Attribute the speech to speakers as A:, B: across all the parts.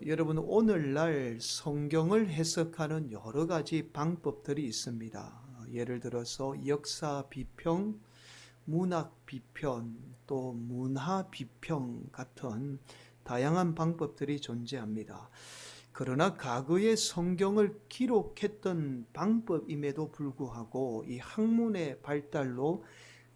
A: 여러분 오늘날 성경을 해석하는 여러 가지 방법들이 있습니다. 예를 들어서 역사 비평, 문학 비평, 또 문화 비평 같은 다양한 방법들이 존재합니다. 그러나 과거의 성경을 기록했던 방법임에도 불구하고 이 학문의 발달로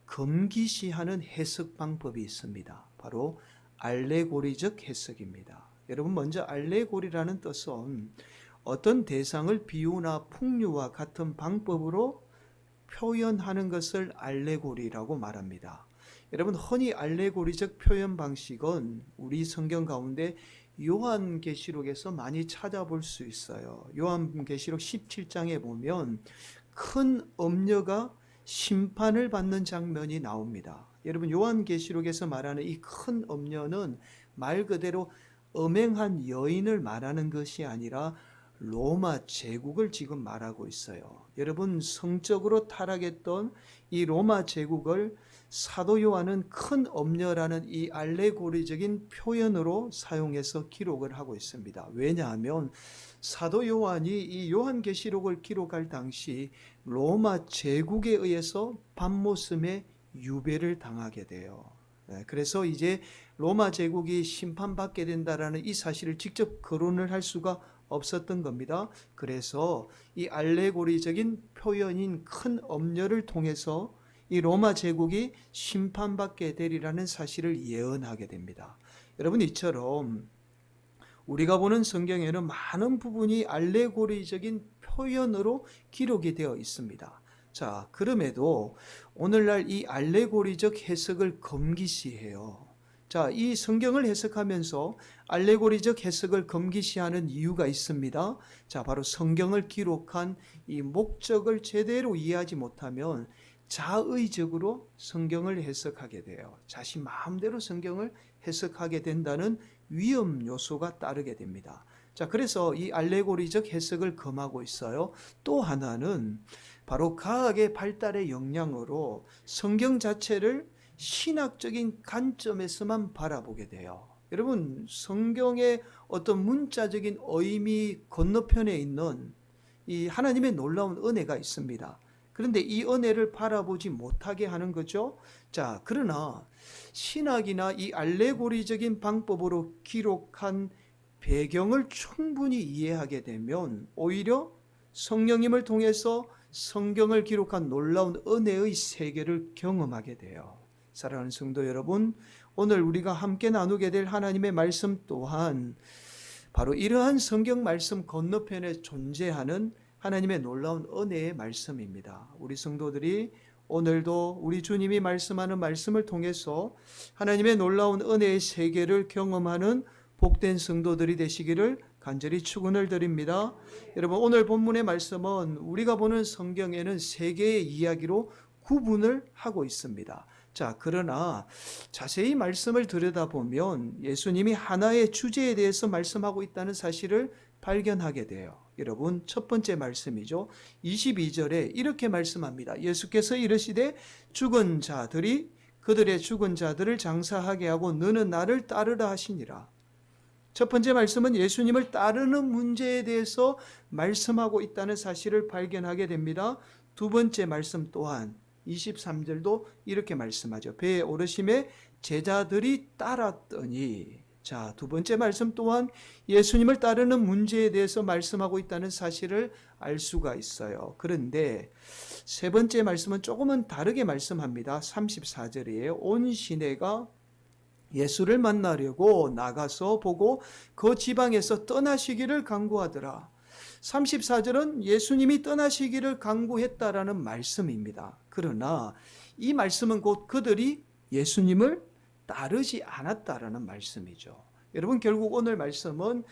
A: 금기시하는 해석 방법이 있습니다. 바로 알레고리적 해석입니다. 여러분, 먼저 알레고리라는 뜻은 어떤 대상을 비유나 풍류와 같은 방법으로 표현하는 것을 알레고리라고 말합니다. 여러분, 흔히 알레고리적 표현 방식은 우리 성경 가운데 요한계시록에서 많이 찾아볼 수 있어요. 요한계시록 17장에 보면 큰 엄녀가 심판을 받는 장면이 나옵니다. 여러분, 요한계시록에서 말하는 이 큰 엄녀는 말 그대로 음행한 여인을 말하는 것이 아니라 로마 제국을 지금 말하고 있어요. 여러분, 성적으로 타락했던 이 로마 제국을 사도 요한은 큰 엄녀라는 이 알레고리적인 표현으로 사용해서 기록을 하고 있습니다. 왜냐하면 사도 요한이 이 요한계시록을 기록할 당시 로마 제국에 의해서 밤모섬에 유배를 당하게 돼요. 그래서 이제 로마 제국이 심판받게 된다라는 이 사실을 직접 거론을 할 수가 없었던 겁니다. 그래서 이 알레고리적인 표현인 큰 엄녀를 통해서 이 로마 제국이 심판받게 되리라는 사실을 예언하게 됩니다. 여러분, 이처럼 우리가 보는 성경에는 많은 부분이 알레고리적인 표현으로 기록이 되어 있습니다. 자, 그럼에도 오늘날 이 알레고리적 해석을 금기시해요. 자, 이 성경을 해석하면서 알레고리적 해석을 금기시하는 이유가 있습니다. 자, 바로 성경을 기록한 이 목적을 제대로 이해하지 못하면 자의적으로 성경을 해석하게 돼요. 자신 마음대로 성경을 해석하게 된다는 위험 요소가 따르게 됩니다. 자, 그래서 이 알레고리적 해석을 금하고 있어요. 또 하나는 바로 과학의 발달의 영향으로 성경 자체를 신학적인 관점에서만 바라보게 돼요. 여러분, 성경의 어떤 문자적인 의미 건너편에 있는 이 하나님의 놀라운 은혜가 있습니다. 그런데 이 은혜를 바라보지 못하게 하는 거죠. 자, 그러나 신학이나 이 알레고리적인 방법으로 기록한 배경을 충분히 이해하게 되면 오히려 성령님을 통해서 성경을 기록한 놀라운 은혜의 세계를 경험하게 돼요. 사랑하는 성도 여러분, 오늘 우리가 함께 나누게 될 하나님의 말씀 또한 바로 이러한 성경 말씀 건너편에 존재하는 하나님의 놀라운 은혜의 말씀입니다. 우리 성도들이 오늘도 우리 주님이 말씀하는 말씀을 통해서 하나님의 놀라운 은혜의 세계를 경험하는 복된 성도들이 되시기를 간절히 축원을 드립니다. 여러분, 오늘 본문의 말씀은 우리가 보는 성경에는 세 개의 이야기로 구분을 하고 있습니다. 자, 그러나 자세히 말씀을 들여다보면 예수님이 하나의 주제에 대해서 말씀하고 있다는 사실을 발견하게 돼요. 여러분, 첫 번째 말씀이죠. 22절에 이렇게 말씀합니다. 예수께서 이르시되 죽은 자들이 그들의 죽은 자들을 장사하게 하고 너는 나를 따르라 하시니라. 첫 번째 말씀은 예수님을 따르는 문제에 대해서 말씀하고 있다는 사실을 발견하게 됩니다. 두 번째 말씀 또한 23절도 이렇게 말씀하죠. 배에 오르심에 제자들이 따랐더니, 자, 두 번째 말씀 또한 예수님을 따르는 문제에 대해서 말씀하고 있다는 사실을 알 수가 있어요. 그런데 세 번째 말씀은 조금은 다르게 말씀합니다. 34절이에요. 온 시내가 예수를 만나려고 나가서 보고 그 지방에서 떠나시기를 간구하더라. 34절은 예수님이 떠나시기를 간구했다라는 말씀입니다. 그러나 이 말씀은 곧 그들이 예수님을 따르지 않았다라는 말씀이죠. 여러분, 결국 오늘 말씀은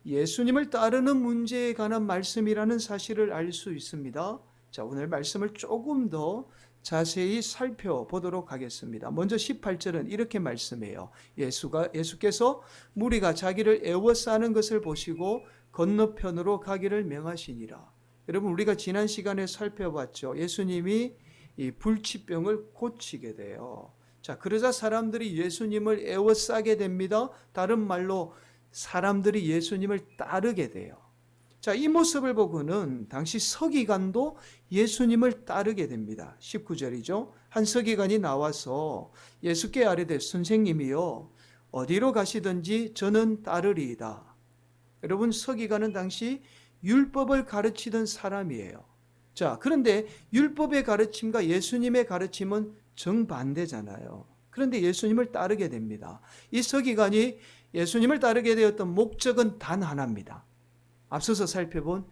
A: 예수님을 따르는 문제에 관한 말씀이라는 사실을 알 수 있습니다. 자, 오늘 말씀을 조금 더 자세히 살펴보도록 하겠습니다. 먼저 18절은 이렇게 말씀해요. 예수께서 무리가 자기를 애워싸는 것을 보시고 건너편으로 가기를 명하시니라. 여러분, 우리가 지난 시간에 살펴봤죠. 예수님이 이 불치병을 고치게 돼요. 자, 그러자 사람들이 예수님을 애워싸게 됩니다. 다른 말로 사람들이 예수님을 따르게 돼요. 자, 이 모습을 보고는 당시 서기관도 예수님을 따르게 됩니다. 19절이죠. 한 서기관이 나와서 예수께 아뢰되 선생님이여 어디로 가시든지 저는 따르리이다. 여러분, 서기관은 당시 율법을 가르치던 사람이에요. 자, 그런데 율법의 가르침과 예수님의 가르침은 정반대잖아요. 그런데 예수님을 따르게 됩니다. 이 서기관이 예수님을 따르게 되었던 목적은 단 하나입니다. 앞서서 살펴본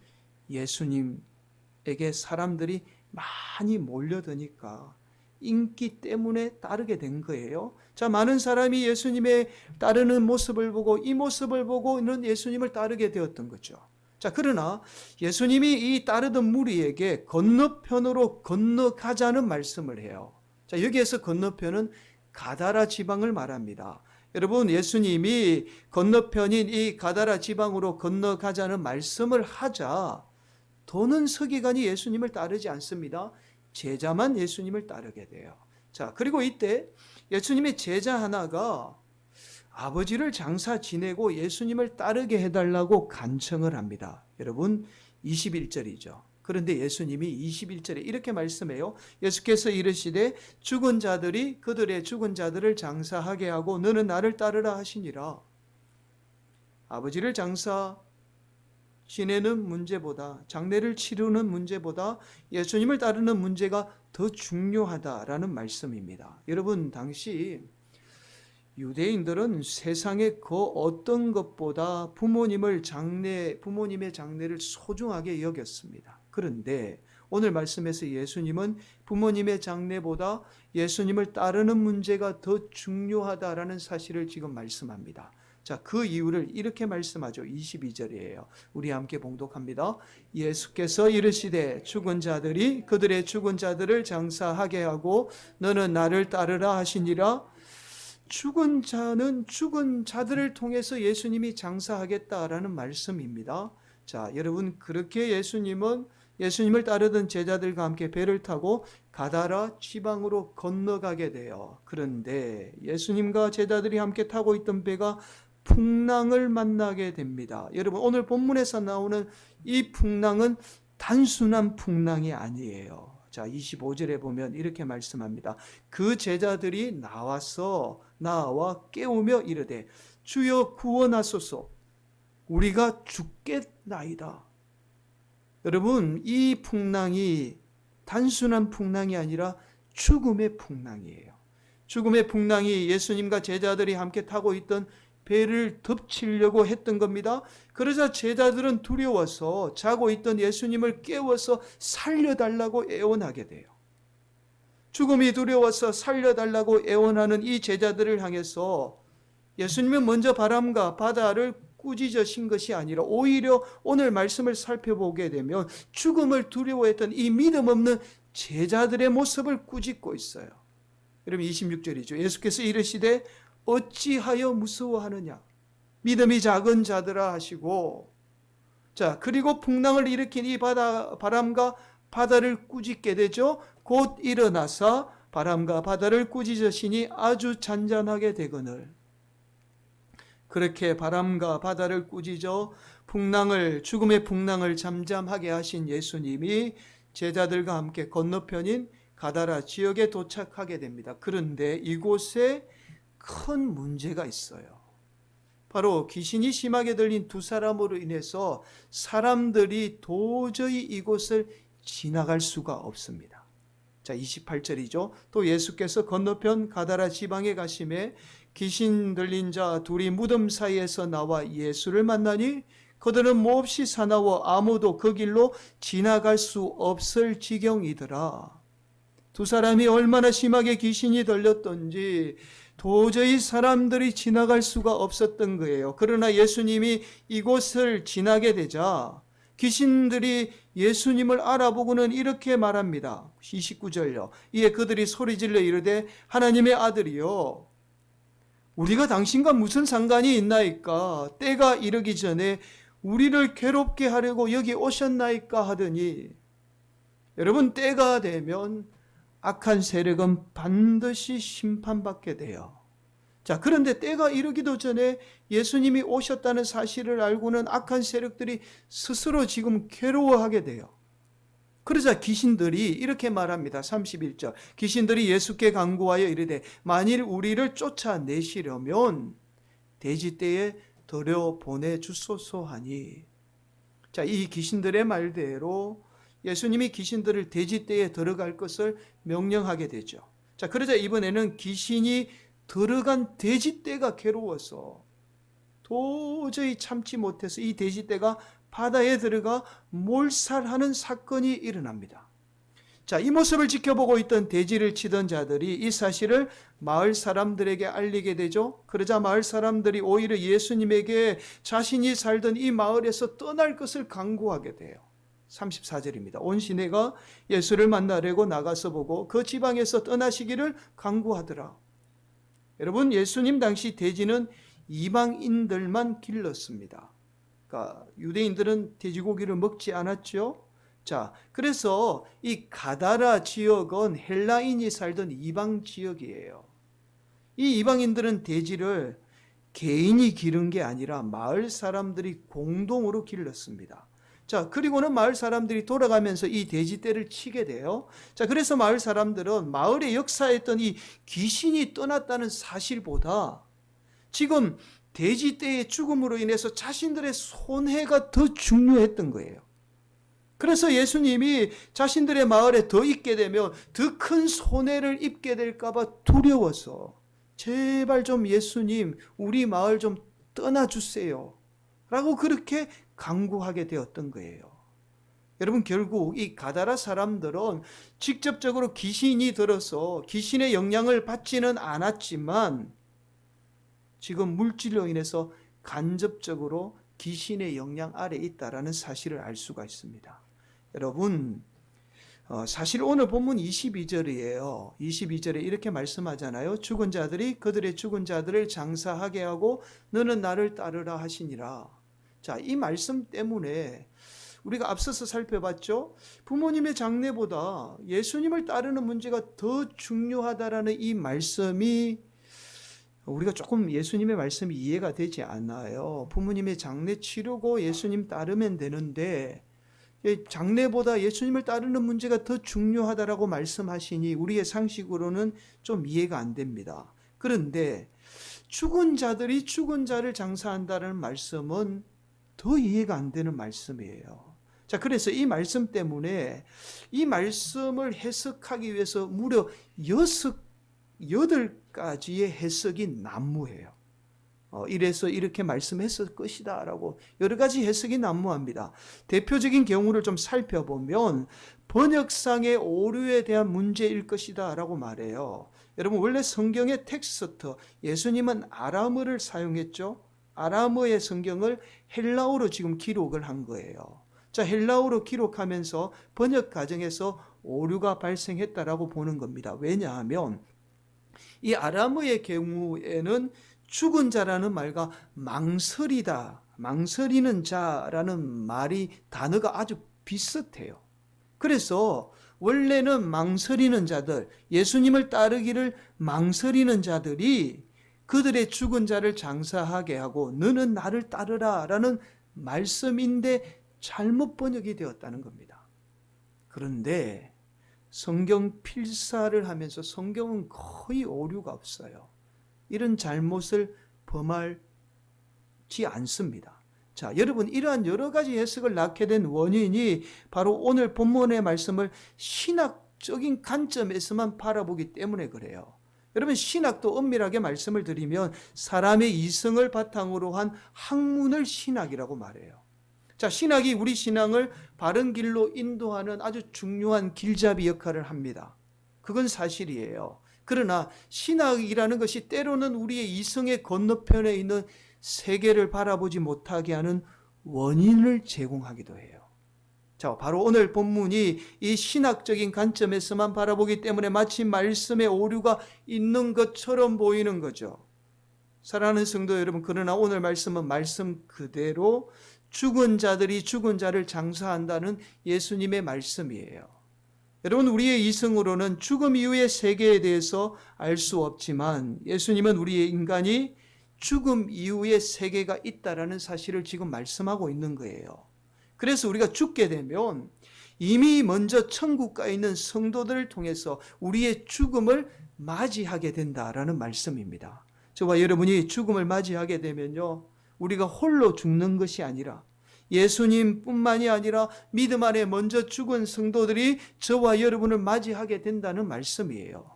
A: 예수님에게 사람들이 많이 몰려드니까 인기 때문에 따르게 된 거예요. 자, 많은 사람이 예수님의 따르는 모습을 보고 이 모습을 보고는 예수님을 따르게 되었던 거죠. 자, 그러나 예수님이 이 따르던 무리에게 건너편으로 건너가자는 말씀을 해요. 자, 여기에서 건너편은 가다라 지방을 말합니다. 여러분, 예수님이 건너편인 이 가다라 지방으로 건너가자는 말씀을 하자 더는 서기관이 예수님을 따르지 않습니다. 제자만 예수님을 따르게 돼요. 자, 그리고 이때 예수님의 제자 하나가 아버지를 장사 지내고 예수님을 따르게 해달라고 간청을 합니다. 여러분, 21절이죠. 그런데 예수님이 21절에 이렇게 말씀해요. 예수께서 이르시되 죽은 자들이 그들의 죽은 자들을 장사하게 하고 너는 나를 따르라 하시니라. 아버지를 장사 지내는 문제보다, 장례를 치르는 문제보다 예수님을 따르는 문제가 더 중요하다라는 말씀입니다. 여러분, 당시 유대인들은 세상의 그 어떤 것보다 부모님의 장례를 소중하게 여겼습니다. 그런데 오늘 말씀에서 예수님은 부모님의 장례보다 예수님을 따르는 문제가 더 중요하다라는 사실을 지금 말씀합니다. 자, 그 이유를 이렇게 말씀하죠. 22절이에요. 우리 함께 봉독합니다. 예수께서 이르시되 죽은 자들이 그들의 죽은 자들을 장사하게 하고 너는 나를 따르라 하시니라. 죽은 자는 죽은 자들을 통해서 예수님이 장사하겠다라는 말씀입니다. 자, 여러분, 그렇게 예수님을 따르던 제자들과 함께 배를 타고 가다라 지방으로 건너가게 돼요. 그런데 예수님과 제자들이 함께 타고 있던 배가 풍랑을 만나게 됩니다. 여러분, 오늘 본문에서 나오는 이 풍랑은 단순한 풍랑이 아니에요. 자, 25절에 보면 이렇게 말씀합니다. 그 제자들이 나와 깨우며 이르되 주여 구원하소서 우리가 죽겠나이다. 여러분, 이 풍랑이 단순한 풍랑이 아니라 죽음의 풍랑이에요. 죽음의 풍랑이 예수님과 제자들이 함께 타고 있던 배를 덮치려고 했던 겁니다. 그러자 제자들은 두려워서 자고 있던 예수님을 깨워서 살려달라고 애원하게 돼요. 죽음이 두려워서 살려달라고 애원하는 이 제자들을 향해서 예수님은 먼저 바람과 바다를 꾸짖으신 것이 아니라 오히려 오늘 말씀을 살펴보게 되면 죽음을 두려워했던 이 믿음 없는 제자들의 모습을 꾸짖고 있어요. 여러분, 26절이죠. 예수께서 이르시되 어찌하여 무서워하느냐 믿음이 작은 자들아 하시고, 자, 그리고 풍랑을 일으킨 이 바람과 바다를 꾸짖게 되죠. 곧 일어나서 바람과 바다를 꾸짖으시니 아주 잔잔하게 되거늘. 그렇게 바람과 바다를 꾸짖어 죽음의 풍랑을 잠잠하게 하신 예수님이 제자들과 함께 건너편인 가다라 지역에 도착하게 됩니다. 그런데 이곳에 큰 문제가 있어요. 바로 귀신이 심하게 들린 두 사람으로 인해서 사람들이 도저히 이곳을 지나갈 수가 없습니다. 자, 28절이죠. 또 예수께서 건너편 가다라 지방에 가심에 귀신 들린 자 둘이 무덤 사이에서 나와 예수를 만나니 그들은 몹시 사나워 아무도 그 길로 지나갈 수 없을 지경이더라. 두 사람이 얼마나 심하게 귀신이 들렸던지 도저히 사람들이 지나갈 수가 없었던 거예요. 그러나 예수님이 이곳을 지나게 되자 귀신들이 예수님을 알아보고는 이렇게 말합니다. 29절요. 이에 그들이 소리질러 이르되 하나님의 아들이요 우리가 당신과 무슨 상관이 있나이까? 때가 이르기 전에 우리를 괴롭게 하려고 여기 오셨나이까 하더니, 여러분, 때가 되면 악한 세력은 반드시 심판받게 돼요. 자, 그런데 때가 이르기도 전에 예수님이 오셨다는 사실을 알고는 악한 세력들이 스스로 지금 괴로워하게 돼요. 그러자 귀신들이 이렇게 말합니다. 31절. 귀신들이 예수께 간구하여 이르되 만일 우리를 쫓아내시려면 돼지떼에 들여 보내주소서 하니. 자, 이 귀신들의 말대로 예수님이 귀신들을 돼지떼에 들어갈 것을 명령하게 되죠. 자, 그러자 이번에는 귀신이 들어간 돼지떼가 괴로워서 도저히 참지 못해서 이 돼지떼가 바다에 들어가 몰살하는 사건이 일어납니다. 자, 이 모습을 지켜보고 있던 돼지를 치던 자들이 이 사실을 마을 사람들에게 알리게 되죠. 그러자 마을 사람들이 오히려 예수님에게 자신이 살던 이 마을에서 떠날 것을 강구하게 돼요. 34절입니다. 온 시내가 예수를 만나려고 나가서 보고 그 지방에서 떠나시기를 강구하더라. 여러분, 예수님 당시 돼지는 이방인들만 길렀습니다. 그러니까 유대인들은 돼지고기를 먹지 않았죠. 자, 그래서 이 가다라 지역은 헬라인이 살던 이방 지역이에요. 이 이방인들은 돼지를 개인이 기른 게 아니라 마을 사람들이 공동으로 길렀습니다. 자, 그리고는 마을 사람들이 돌아가면서 이 돼지떼를 치게 돼요. 자, 그래서 마을 사람들은 마을의 역사했던 이 귀신이 떠났다는 사실보다 지금 돼지떼의 죽음으로 인해서 자신들의 손해가 더 중요했던 거예요. 그래서 예수님이 자신들의 마을에 더 있게 되면 더 큰 손해를 입게 될까봐 두려워서 제발 좀 예수님 우리 마을 좀 떠나주세요 라고 그렇게 강구하게 되었던 거예요. 여러분, 결국 이 가다라 사람들은 직접적으로 귀신이 들어서 귀신의 영향을 받지는 않았지만 지금 물질로 인해서 간접적으로 귀신의 영향 아래에 있다라는 사실을 알 수가 있습니다. 여러분, 사실 오늘 본문 22절이에요. 22절에 이렇게 말씀하잖아요. 죽은 자들이 그들의 죽은 자들을 장사하게 하고 너는 나를 따르라 하시니라. 자, 이 말씀 때문에 우리가 앞서서 살펴봤죠. 부모님의 장례보다 예수님을 따르는 문제가 더 중요하다라는 이 말씀이 우리가 조금 예수님의 말씀이 이해가 되지 않아요. 부모님의 장례 치르고 예수님 따르면 되는데 장례보다 예수님을 따르는 문제가 더 중요하다라고 말씀하시니 우리의 상식으로는 좀 이해가 안 됩니다. 그런데 죽은 자들이 죽은 자를 장사한다는 말씀은 더 이해가 안 되는 말씀이에요. 자, 그래서 이 말씀 때문에 이 말씀을 해석하기 위해서 무려 8가지의 해석이 난무해요. 이래서 이렇게 말씀했을 것이다 라고 여러 가지 해석이 난무합니다. 대표적인 경우를 좀 살펴보면 번역상의 오류에 대한 문제일 것이다 라고 말해요. 여러분, 원래 성경의 텍스트, 예수님은 아람어를 사용했죠. 아람어의 성경을 헬라어로 지금 기록을 한 거예요. 자, 헬라어로 기록하면서 번역 과정에서 오류가 발생했다라고 보는 겁니다. 왜냐하면 이 아람어의 경우에는 죽은 자라는 말과 망설이다, 망설이는 자라는 말이 단어가 아주 비슷해요. 그래서 원래는 망설이는 자들, 예수님을 따르기를 망설이는 자들이 그들의 죽은 자를 장사하게 하고 너는 나를 따르라 라는 말씀인데 잘못 번역이 되었다는 겁니다. 그런데 성경 필사를 하면서 성경은 거의 오류가 없어요. 이런 잘못을 범하지 않습니다. 자, 여러분, 이러한 여러 가지 해석을 낳게 된 원인이 바로 오늘 본문의 말씀을 신학적인 관점에서만 바라보기 때문에 그래요. 여러분, 신학도 엄밀하게 말씀을 드리면 사람의 이성을 바탕으로 한 학문을 신학이라고 말해요. 자, 신학이 우리 신앙을 바른 길로 인도하는 아주 중요한 길잡이 역할을 합니다. 그건 사실이에요. 그러나 신학이라는 것이 때로는 우리의 이성의 건너편에 있는 세계를 바라보지 못하게 하는 원인을 제공하기도 해요. 자, 바로 오늘 본문이 이 신학적인 관점에서만 바라보기 때문에 마치 말씀에 오류가 있는 것처럼 보이는 거죠. 사랑하는 성도 여러분, 그러나 오늘 말씀은 말씀 그대로 죽은 자들이 죽은 자를 장사한다는 예수님의 말씀이에요. 여러분, 우리의 이성으로는 죽음 이후의 세계에 대해서 알 수 없지만 예수님은 우리의 인간이 죽음 이후의 세계가 있다라는 사실을 지금 말씀하고 있는 거예요. 그래서 우리가 죽게 되면 이미 먼저 천국가에 있는 성도들을 통해서 우리의 죽음을 맞이하게 된다라는 말씀입니다. 저와 여러분이 죽음을 맞이하게 되면요, 우리가 홀로 죽는 것이 아니라 예수님뿐만이 아니라 믿음 안에 먼저 죽은 성도들이 저와 여러분을 맞이하게 된다는 말씀이에요.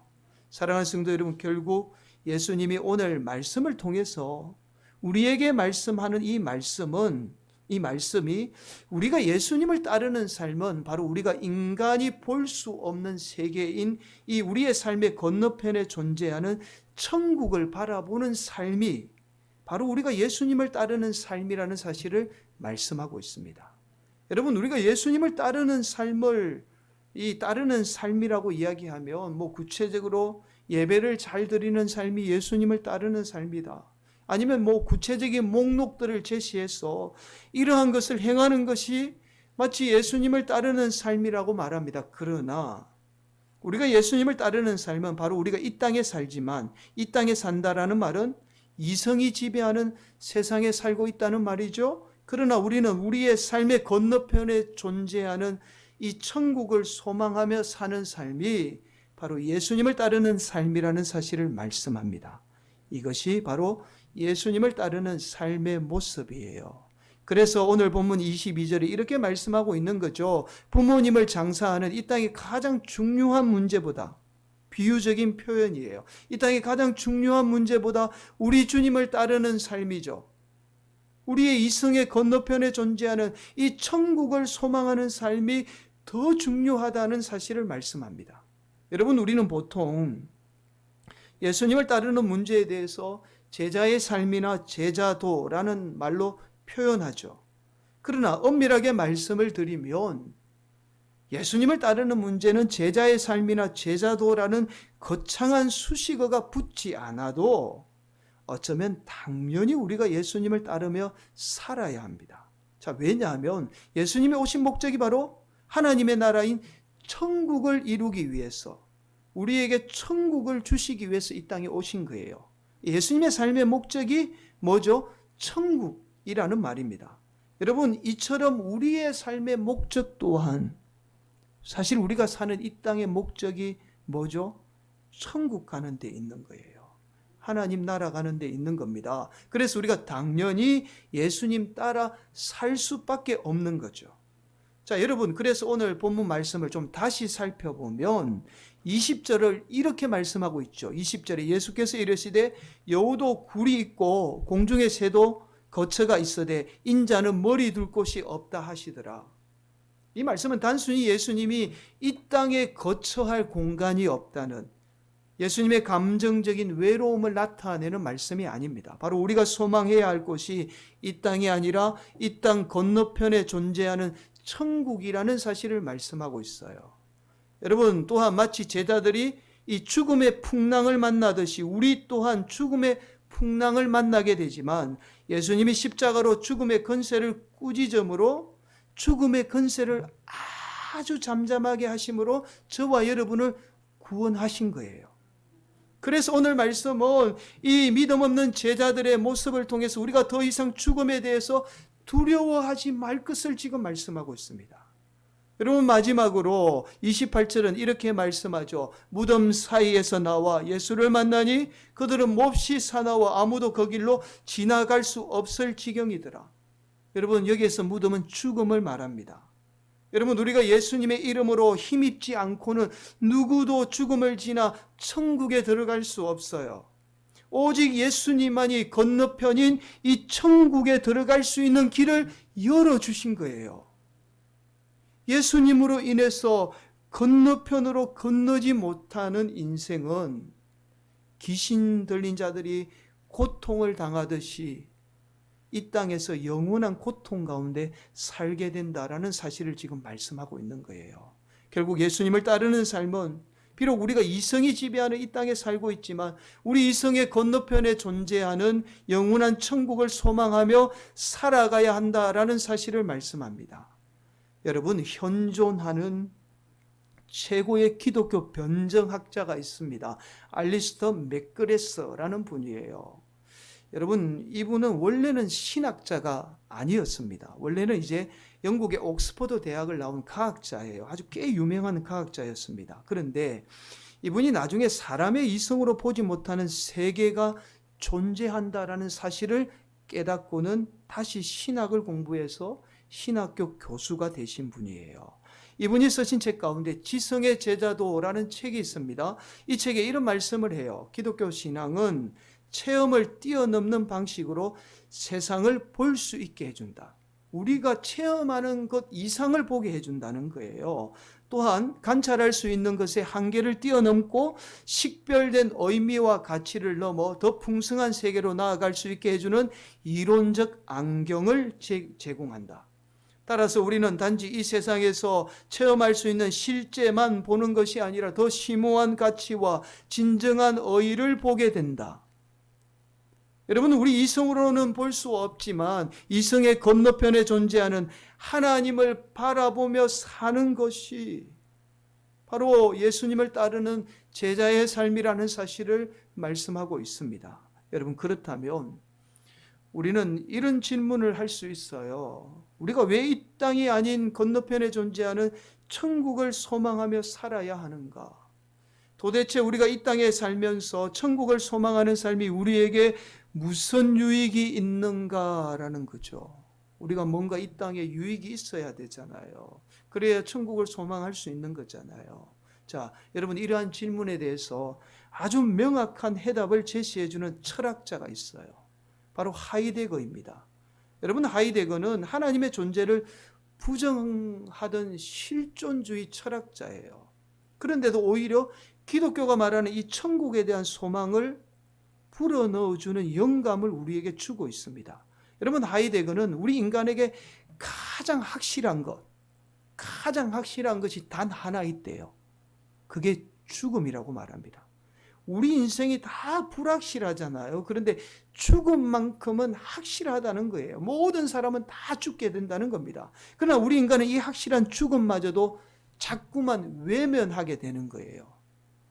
A: 사랑하는 성도 여러분, 결국 예수님이 오늘 말씀을 통해서 우리에게 말씀하는 이 말씀이 우리가 예수님을 따르는 삶은 바로 우리가 인간이 볼 수 없는 세계인 이 우리의 삶의 건너편에 존재하는 천국을 바라보는 삶이 바로 우리가 예수님을 따르는 삶이라는 사실을 말씀하고 있습니다. 여러분, 우리가 예수님을 따르는 삶을 따르는 삶이라고 이야기하면 구체적으로 예배를 잘 드리는 삶이 예수님을 따르는 삶이다. 아니면 구체적인 목록들을 제시해서 이러한 것을 행하는 것이 마치 예수님을 따르는 삶이라고 말합니다. 그러나 우리가 예수님을 따르는 삶은 바로 우리가 이 땅에 살지만 이 땅에 산다라는 말은 이성이 지배하는 세상에 살고 있다는 말이죠. 그러나 우리는 우리의 삶의 건너편에 존재하는 이 천국을 소망하며 사는 삶이 바로 예수님을 따르는 삶이라는 사실을 말씀합니다. 이것이 바로 예수님을 따르는 삶의 모습이에요. 그래서 오늘 본문 22절에 이렇게 말씀하고 있는 거죠. 부모님을 장사하는 이 땅의 가장 중요한 문제보다, 비유적인 표현이에요, 이 땅의 가장 중요한 문제보다 우리 주님을 따르는 삶이죠. 우리의 이성의 건너편에 존재하는 이 천국을 소망하는 삶이 더 중요하다는 사실을 말씀합니다. 여러분, 우리는 보통 예수님을 따르는 문제에 대해서 제자의 삶이나 제자도라는 말로 표현하죠. 그러나 엄밀하게 말씀을 드리면 예수님을 따르는 문제는 제자의 삶이나 제자도라는 거창한 수식어가 붙지 않아도 어쩌면 당연히 우리가 예수님을 따르며 살아야 합니다. 자, 왜냐하면 예수님이 오신 목적이 바로 하나님의 나라인 천국을 이루기 위해서, 우리에게 천국을 주시기 위해서 이 땅에 오신 거예요. 예수님의 삶의 목적이 뭐죠? 천국이라는 말입니다. 여러분, 이처럼 우리의 삶의 목적 또한 사실 우리가 사는 이 땅의 목적이 뭐죠? 천국 가는 데 있는 거예요. 하나님 나라 가는 데 있는 겁니다. 그래서 우리가 당연히 예수님 따라 살 수밖에 없는 거죠. 자, 여러분, 그래서 오늘 본문 말씀을 좀 다시 살펴보면 20절을 이렇게 말씀하고 있죠. 20절에 예수께서 이르시되 여우도 굴이 있고 공중의 새도 거처가 있으되 인자는 머리 둘 곳이 없다 하시더라. 이 말씀은 단순히 예수님이 이 땅에 거처할 공간이 없다는 예수님의 감정적인 외로움을 나타내는 말씀이 아닙니다. 바로 우리가 소망해야 할 곳이 이 땅이 아니라 이 땅 건너편에 존재하는 천국이라는 사실을 말씀하고 있어요. 여러분, 또한 마치 제자들이 이 죽음의 풍랑을 만나듯이 우리 또한 죽음의 풍랑을 만나게 되지만 예수님이 십자가로 죽음의 권세를 꾸짖음으로 죽음의 권세를 아주 잠잠하게 하심으로 저와 여러분을 구원하신 거예요. 그래서 오늘 말씀은 이 믿음 없는 제자들의 모습을 통해서 우리가 더 이상 죽음에 대해서 두려워하지 말 것을 지금 말씀하고 있습니다. 여러분, 마지막으로 28절은 이렇게 말씀하죠. 무덤 사이에서 나와 예수를 만나니 그들은 몹시 사나워 아무도 그 길로 지나갈 수 없을 지경이더라. 여러분, 여기에서 무덤은 죽음을 말합니다. 여러분, 우리가 예수님의 이름으로 힘입지 않고는 누구도 죽음을 지나 천국에 들어갈 수 없어요. 오직 예수님만이 건너편인 이 천국에 들어갈 수 있는 길을 열어주신 거예요. 예수님으로 인해서 건너편으로 건너지 못하는 인생은 귀신 들린 자들이 고통을 당하듯이 이 땅에서 영원한 고통 가운데 살게 된다라는 사실을 지금 말씀하고 있는 거예요. 결국 예수님을 따르는 삶은 비록 우리가 이성이 지배하는 이 땅에 살고 있지만 우리 이성의 건너편에 존재하는 영원한 천국을 소망하며 살아가야 한다라는 사실을 말씀합니다. 여러분, 현존하는 최고의 기독교 변증학자가 있습니다. 알리스터 맥그레서라는 분이에요. 여러분, 이분은 원래는 신학자가 아니었습니다. 원래는 이제 영국의 옥스퍼드 대학을 나온 과학자예요. 아주 꽤 유명한 과학자였습니다. 그런데 이분이 나중에 사람의 이성으로 보지 못하는 세계가 존재한다라는 사실을 깨닫고는 다시 신학을 공부해서 신학교 교수가 되신 분이에요. 이분이 쓰신 책 가운데 지성의 제자도라는 책이 있습니다. 이 책에 이런 말씀을 해요. 기독교 신앙은 체험을 뛰어넘는 방식으로 세상을 볼 수 있게 해준다. 우리가 체험하는 것 이상을 보게 해준다는 거예요. 또한 관찰할 수 있는 것의 한계를 뛰어넘고 식별된 의미와 가치를 넘어 더 풍성한 세계로 나아갈 수 있게 해주는 이론적 안경을 제공한다. 따라서 우리는 단지 이 세상에서 체험할 수 있는 실제만 보는 것이 아니라 더 심오한 가치와 진정한 의의를 보게 된다. 여러분, 우리 이성으로는 볼 수 없지만 이성의 건너편에 존재하는 하나님을 바라보며 사는 것이 바로 예수님을 따르는 제자의 삶이라는 사실을 말씀하고 있습니다. 여러분, 그렇다면 우리는 이런 질문을 할 수 있어요. 우리가 왜 이 땅이 아닌 건너편에 존재하는 천국을 소망하며 살아야 하는가? 도대체 우리가 이 땅에 살면서 천국을 소망하는 삶이 우리에게 무슨 유익이 있는가라는 거죠. 우리가 뭔가 이 땅에 유익이 있어야 되잖아요. 그래야 천국을 소망할 수 있는 거잖아요. 자, 여러분, 이러한 질문에 대해서 아주 명확한 해답을 제시해주는 철학자가 있어요. 바로 하이데거입니다. 여러분, 하이데거는 하나님의 존재를 부정하던 실존주의 철학자예요. 그런데도 오히려 기독교가 말하는 이 천국에 대한 소망을 불어넣어주는 영감을 우리에게 주고 있습니다. 여러분, 하이데거는 우리 인간에게 가장 확실한 것이 단 하나 있대요. 그게 죽음이라고 말합니다. 우리 인생이 다 불확실하잖아요. 그런데 죽음만큼은 확실하다는 거예요. 모든 사람은 다 죽게 된다는 겁니다. 그러나 우리 인간은 이 확실한 죽음마저도 자꾸만 외면하게 되는 거예요.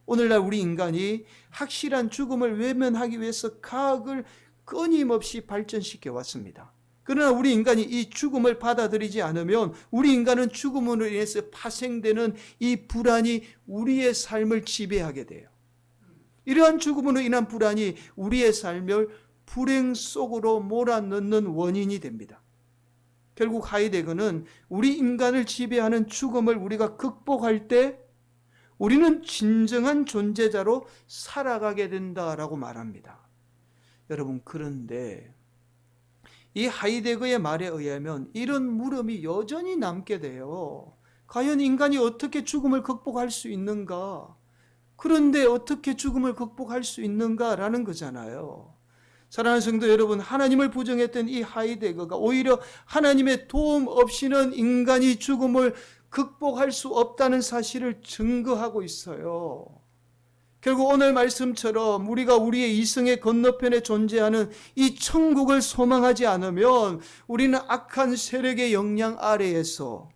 A: 오늘날 우리 인간이 확실한 죽음을 외면하기 위해서 과학을 끊임없이 발전시켜 왔습니다. 그러나 우리 인간이 이 죽음을 받아들이지 않으면 우리 인간은 죽음으로 인해서 파생되는 이 불안이 우리의 삶을 지배하게 돼요. 이러한 죽음으로 인한 불안이 우리의 삶을 불행 속으로 몰아넣는 원인이 됩니다. 결국 하이데거는 우리 인간을 지배하는 죽음을 우리가 극복할 때 우리는 진정한 존재자로 살아가게 된다라고 말합니다. 여러분, 그런데 이 하이데거의 말에 의하면 이런 물음이 여전히 남게 돼요. 과연 인간이 어떻게 죽음을 극복할 수 있는가? 그런데 어떻게 죽음을 극복할 수 있는가라는 거잖아요. 사랑하는 성도 여러분, 하나님을 부정했던 이 하이데거가 오히려 하나님의 도움 없이는 인간이 죽음을 극복할 수 없다는 사실을 증거하고 있어요. 결국 오늘 말씀처럼 우리가 우리의 이성의 건너편에 존재하는 이 천국을 소망하지 않으면 우리는 악한 세력의 영향 아래에서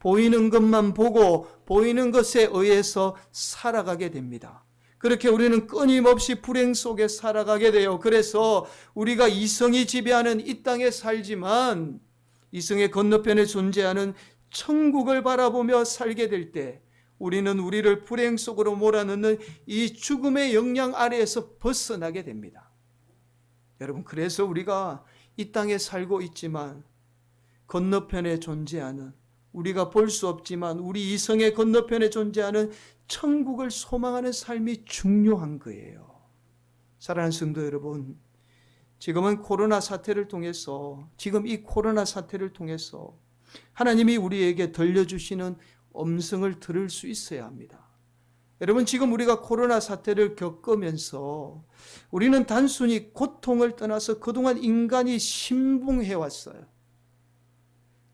A: 보이는 것만 보고 보이는 것에 의해서 살아가게 됩니다. 그렇게 우리는 끊임없이 불행 속에 살아가게 돼요. 그래서 우리가 이성이 지배하는 이 땅에 살지만 이성의 건너편에 존재하는 천국을 바라보며 살게 될 때 우리는 우리를 불행 속으로 몰아넣는 이 죽음의 영향 아래에서 벗어나게 됩니다. 여러분, 그래서 우리가 이 땅에 살고 있지만 건너편에 존재하는, 우리가 볼 수 없지만 우리 이성의 건너편에 존재하는 천국을 소망하는 삶이 중요한 거예요. 사랑하는 성도 여러분, 지금은 코로나 사태를 통해서, 이 코로나 사태를 통해서 하나님이 우리에게 들려주시는 음성을 들을 수 있어야 합니다. 여러분, 지금 우리가 코로나 사태를 겪으면서 우리는 단순히 고통을 떠나서 그동안 인간이 신봉해 왔어요.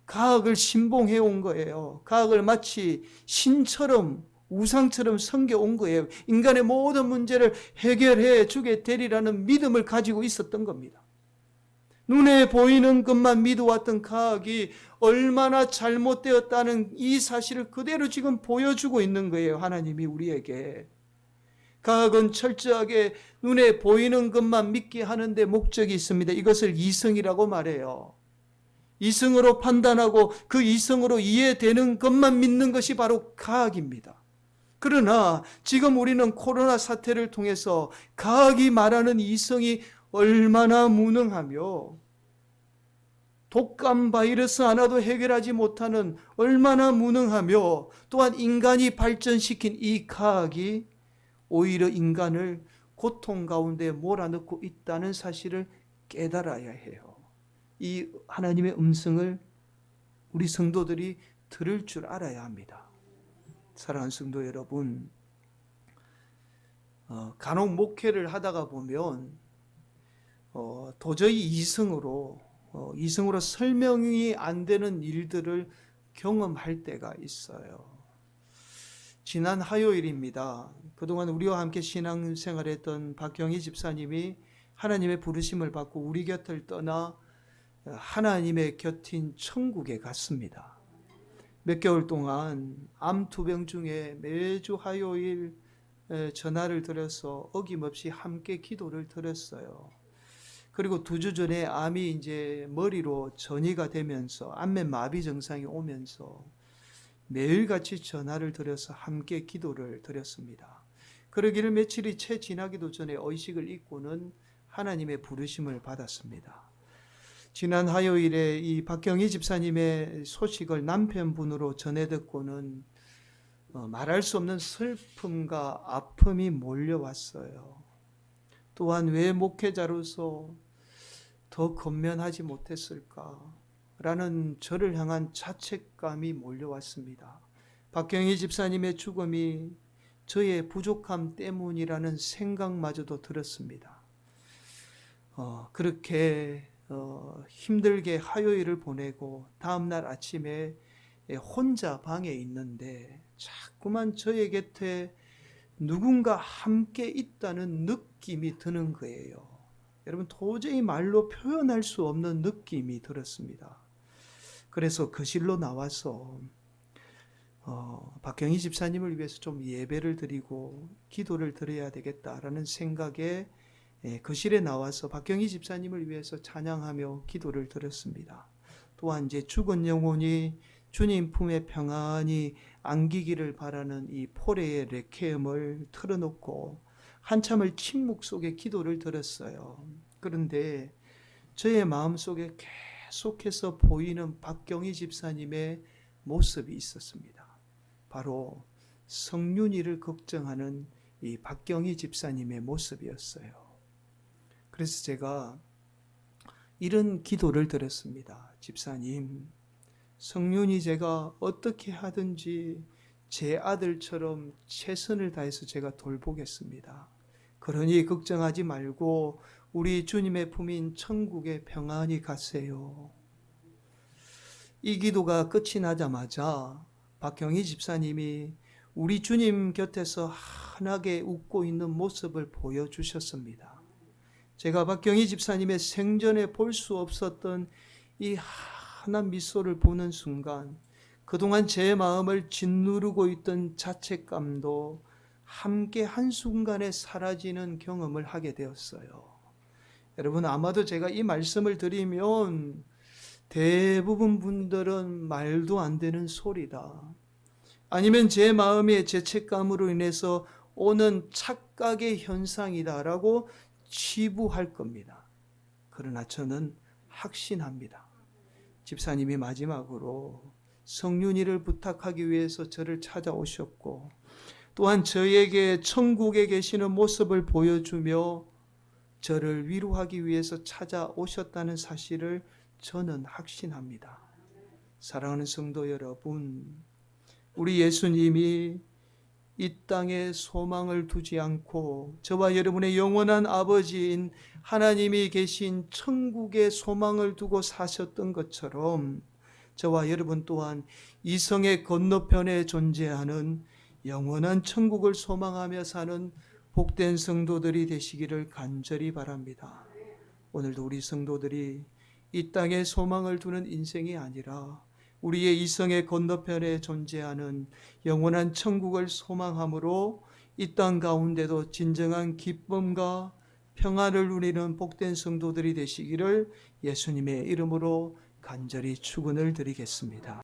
A: 과학을 신봉해 온 거예요. 과학을 마치 신처럼, 우상처럼 섬겨온 거예요. 인간의 모든 문제를 해결해 주게 되리라는 믿음을 가지고 있었던 겁니다. 눈에 보이는 것만 믿어왔던 가학이 얼마나 잘못되었다는 이 사실을 그대로 지금 보여주고 있는 거예요. 하나님이 우리에게. 가학은 철저하게 눈에 보이는 것만 믿게 하는데 목적이 있습니다. 이것을 이성이라고 말해요. 이성으로 판단하고 그 이성으로 이해되는 것만 믿는 것이 바로 가학입니다. 그러나 지금 우리는 코로나 사태를 통해서 가학이 말하는 이성이 얼마나 무능하며 독감 바이러스 하나도 해결하지 못하는 얼마나 무능하며 또한 인간이 발전시킨 이 가학이 오히려 인간을 고통 가운데 몰아넣고 있다는 사실을 깨달아야 해요. 이 하나님의 음성을 우리 성도들이 들을 줄 알아야 합니다. 사랑하는 성도 여러분, 간혹 목회를 하다가 보면 도저히 이성으로 설명이 안 되는 일들을 경험할 때가 있어요. 지난 화요일입니다. 그동안 우리와 함께 신앙생활했던 박경희 집사님이 하나님의 부르심을 받고 우리 곁을 떠나 하나님의 곁인 천국에 갔습니다. 몇 개월 동안 암 투병 중에 매주 화요일 전화를 드려서 어김없이 함께 기도를 드렸어요. 그리고 2주 전에 암이 이제 머리로 전이가 되면서 안면 마비 증상이 오면서 매일같이 전화를 드려서 함께 기도를 드렸습니다. 그러기를 며칠이 채 지나기도 전에 의식을 잊고는 하나님의 부르심을 받았습니다. 지난 화요일에 이 박경희 집사님의 소식을 남편분으로 전해 듣고는 말할 수 없는 슬픔과 아픔이 몰려왔어요. 또한 왜 목회자로서 더 건면하지 못했을까? 라는 저를 향한 자책감이 몰려왔습니다. 박경희 집사님의 죽음이 저의 부족함 때문이라는 생각마저도 들었습니다. 그렇게 힘들게 화요일을 보내고 다음날 아침에 혼자 방에 있는데 자꾸만 저의 곁에 누군가 함께 있다는 느낌이 드는 거예요. 여러분, 도저히 말로 표현할 수 없는 느낌이 들었습니다. 그래서 거실로 나와서 박경희 집사님을 위해서 좀 예배를 드리고 기도를 드려야 되겠다라는 생각에 거실에 나와서 박경희 집사님을 위해서 찬양하며 기도를 드렸습니다. 또한 이제 죽은 영혼이 주님 품에 평안히 안기기를 바라는 이 포레의 레퀴엠을 틀어놓고 한참을 침묵 속에 기도를 드렸어요. 그런데 저의 마음속에 계속해서 보이는 박경희 집사님의 모습이 있었습니다. 바로 성윤이를 걱정하는 이 박경희 집사님의 모습이었어요. 그래서 제가 이런 기도를 드렸습니다. 집사님, 성윤이 제가 어떻게 하든지 제 아들처럼 최선을 다해서 제가 돌보겠습니다. 그러니 걱정하지 말고 우리 주님의 품인 천국에 평안히 가세요. 이 기도가 끝이 나자마자 박경희 집사님이 우리 주님 곁에서 환하게 웃고 있는 모습을 보여주셨습니다. 제가 박경희 집사님의 생전에 볼 수 없었던 이 환한 미소를 보는 순간 그동안 제 마음을 짓누르고 있던 자책감도 함께 한순간에 사라지는 경험을 하게 되었어요. 여러분, 아마도 제가 이 말씀을 드리면 대부분 분들은 말도 안 되는 소리다, 아니면 제 마음의 죄책감으로 인해서 오는 착각의 현상이다라고 치부할 겁니다. 그러나 저는 확신합니다. 집사님이 마지막으로 성윤이를 부탁하기 위해서 저를 찾아오셨고 또한 저에게 천국에 계시는 모습을 보여주며 저를 위로하기 위해서 찾아오셨다는 사실을 저는 확신합니다. 사랑하는 성도 여러분, 우리 예수님이 이 땅에 소망을 두지 않고 저와 여러분의 영원한 아버지인 하나님이 계신 천국에 소망을 두고 사셨던 것처럼 저와 여러분 또한 이성의 건너편에 존재하는 영원한 천국을 소망하며 사는 복된 성도들이 되시기를 간절히 바랍니다. 오늘도 우리 성도들이 이 땅에 소망을 두는 인생이 아니라 우리의 이성의 건너편에 존재하는 영원한 천국을 소망함으로 이 땅 가운데도 진정한 기쁨과 평안을 누리는 복된 성도들이 되시기를 예수님의 이름으로 간절히 축원을 드리겠습니다.